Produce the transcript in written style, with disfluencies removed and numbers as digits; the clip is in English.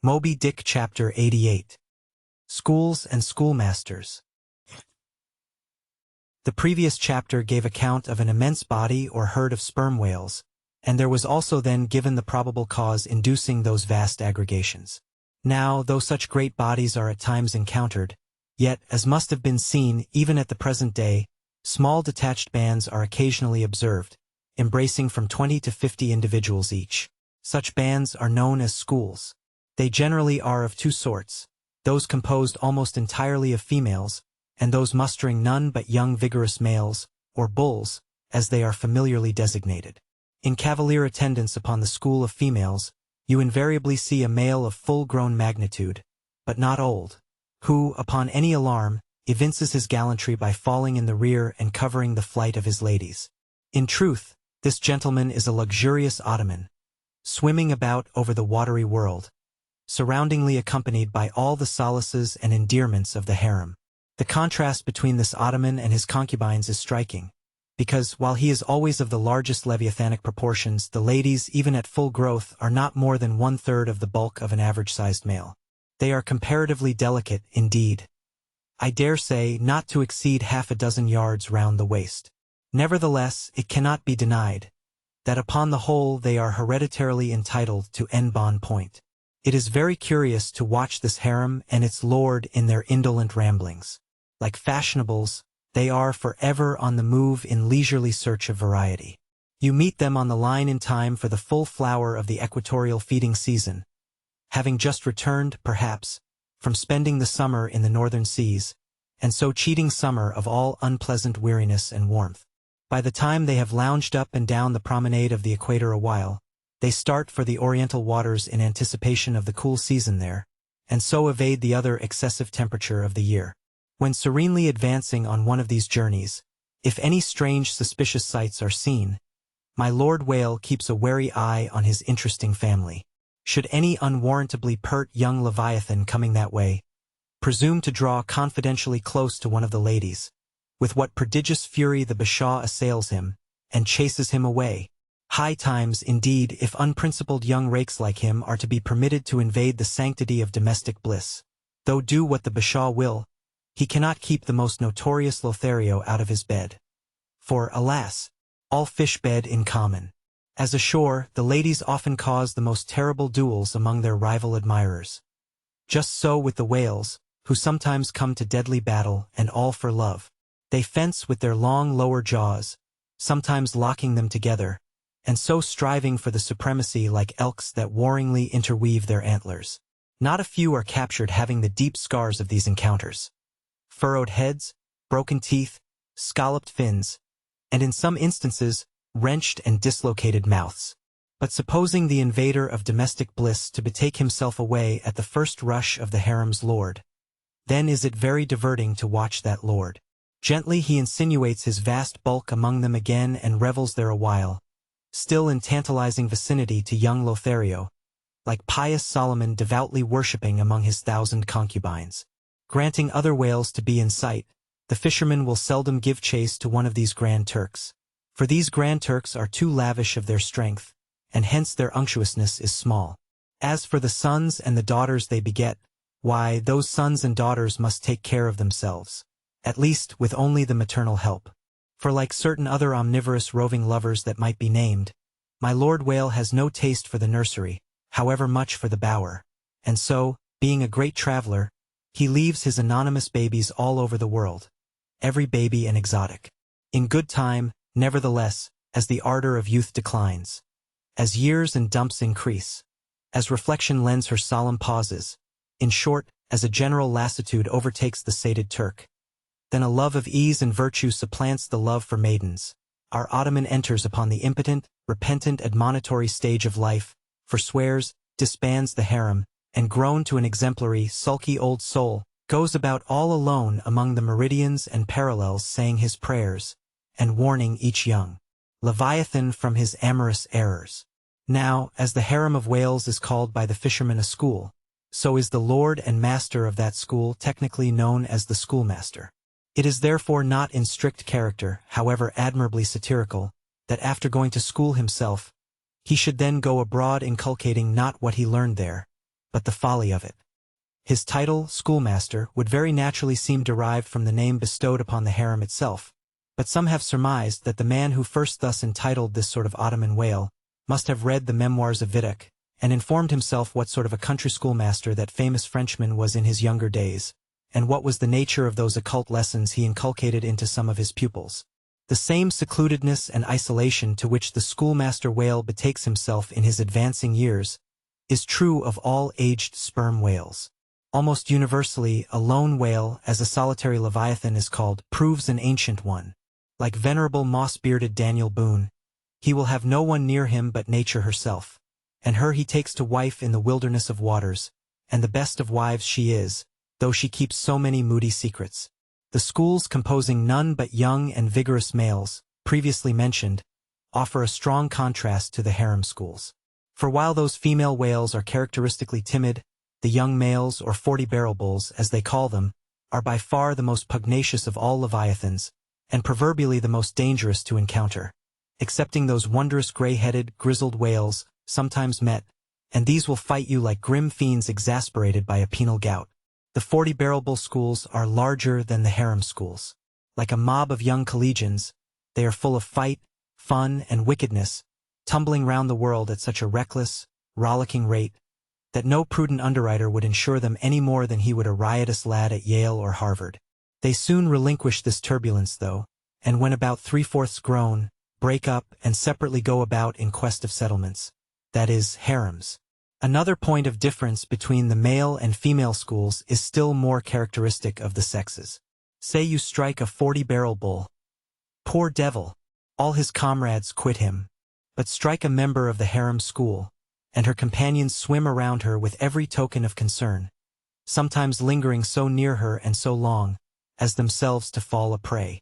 Moby Dick Chapter 88. Schools and Schoolmasters. The previous chapter gave account of an immense body or herd of sperm whales, and there was also then given the probable cause inducing those vast aggregations. Now, though such great bodies are at times encountered, yet, as must have been seen even at the present day, small detached bands are occasionally observed, embracing from 20 to 50 individuals each. Such bands are known as schools. They generally are of two sorts, those composed almost entirely of females, and those mustering none but young vigorous males, or bulls, as they are familiarly designated. In cavalier attendance upon the school of females, you invariably see a male of full-grown magnitude, but not old, who, upon any alarm, evinces his gallantry by falling in the rear and covering the flight of his ladies. In truth, this gentleman is a luxurious ottoman, swimming about over the watery world, surroundingly accompanied by all the solaces and endearments of the harem. The contrast between this ottoman and his concubines is striking, because, while he is always of the largest leviathanic proportions, the ladies, even at full growth, are not more than 1/3 of the bulk of an average-sized male. They are comparatively delicate, indeed. I dare say not to exceed half a dozen yards round the waist. Nevertheless, it cannot be denied that upon the whole they are hereditarily entitled to en bon point. It is very curious to watch this harem and its lord in their indolent ramblings. Like fashionables, they are forever on the move in leisurely search of variety. You meet them on the line in time for the full flower of the equatorial feeding season, having just returned, perhaps, from spending the summer in the northern seas, and so cheating summer of all unpleasant weariness and warmth. By the time they have lounged up and down the promenade of the equator a while, they start for the oriental waters in anticipation of the cool season there, and so evade the other excessive temperature of the year. When serenely advancing on one of these journeys, if any strange suspicious sights are seen, my Lord Whale keeps a wary eye on his interesting family. Should any unwarrantably pert young leviathan coming that way presume to draw confidentially close to one of the ladies, with what prodigious fury the bashaw assails him, and chases him away. High times, indeed, if unprincipled young rakes like him are to be permitted to invade the sanctity of domestic bliss. Though do what the bashaw will, he cannot keep the most notorious Lothario out of his bed. For, alas, all fish bed in common. As ashore, the ladies often cause the most terrible duels among their rival admirers. Just so with the whales, who sometimes come to deadly battle, and all for love. They fence with their long lower jaws, sometimes locking them together, and so striving for the supremacy like elks that warringly interweave their antlers. Not a few are captured having the deep scars of these encounters. Furrowed heads, broken teeth, scalloped fins, and in some instances, wrenched and dislocated mouths. But supposing the invader of domestic bliss to betake himself away at the first rush of the harem's lord, then is it very diverting to watch that lord. Gently he insinuates his vast bulk among them again and revels there a while, still in tantalizing vicinity to young Lothario, like pious Solomon devoutly worshipping among his 1,000 concubines. Granting other whales to be in sight, the fishermen will seldom give chase to one of these Grand Turks, for these Grand Turks are too lavish of their strength, and hence their unctuousness is small. As for the sons and the daughters they beget, why, those sons and daughters must take care of themselves, at least with only the maternal help. For like certain other omnivorous roving lovers that might be named, my Lord Whale has no taste for the nursery, however much for the bower, and so, being a great traveler, he leaves his anonymous babies all over the world, every baby an exotic. In good time, nevertheless, as the ardor of youth declines, as years and dumps increase, as reflection lends her solemn pauses, in short, as a general lassitude overtakes the sated Turk, then a love of ease and virtue supplants the love for maidens. Our ottoman enters upon the impotent, repentant, admonitory stage of life, forswears, disbands the harem, and grown to an exemplary, sulky old soul, goes about all alone among the meridians and parallels saying his prayers, and warning each young leviathan from his amorous errors. Now, as the harem of whales is called by the fishermen a school, so is the lord and master of that school technically known as the schoolmaster. It is therefore not in strict character, however admirably satirical, that after going to school himself, he should then go abroad inculcating not what he learned there, but the folly of it. His title, schoolmaster, would very naturally seem derived from the name bestowed upon the harem itself, but some have surmised that the man who first thus entitled this sort of Ottoman whale must have read the memoirs of Vidocq, and informed himself what sort of a country schoolmaster that famous Frenchman was in his younger days, and what was the nature of those occult lessons he inculcated into some of his pupils. The same secludedness and isolation to which the schoolmaster whale betakes himself in his advancing years is true of all aged sperm whales. Almost universally, a lone whale, as a solitary leviathan is called, proves an ancient one. Like venerable moss-bearded Daniel Boone, he will have no one near him but nature herself, and her he takes to wife in the wilderness of waters, and the best of wives she is, though she keeps so many moody secrets. The schools composing none but young and vigorous males, previously mentioned, offer a strong contrast to the harem schools. For while those female whales are characteristically timid, the young males, or 40-barrel bulls as they call them, are by far the most pugnacious of all leviathans, and proverbially the most dangerous to encounter, excepting those wondrous gray-headed, grizzled whales, sometimes met, and these will fight you like grim fiends exasperated by a penal gout. The 40-barrel bull schools are larger than the harem schools. Like a mob of young collegians, they are full of fight, fun, and wickedness, tumbling round the world at such a reckless, rollicking rate that no prudent underwriter would insure them any more than he would a riotous lad at Yale or Harvard. They soon relinquish this turbulence, though, and when about 3/4 grown, break up and separately go about in quest of settlements, that is, harems. Another point of difference between the male and female schools is still more characteristic of the sexes. Say you strike a 40-barrel bull. Poor devil! All his comrades quit him. But strike a member of the harem school, and her companions swim around her with every token of concern, sometimes lingering so near her and so long, as themselves to fall a prey.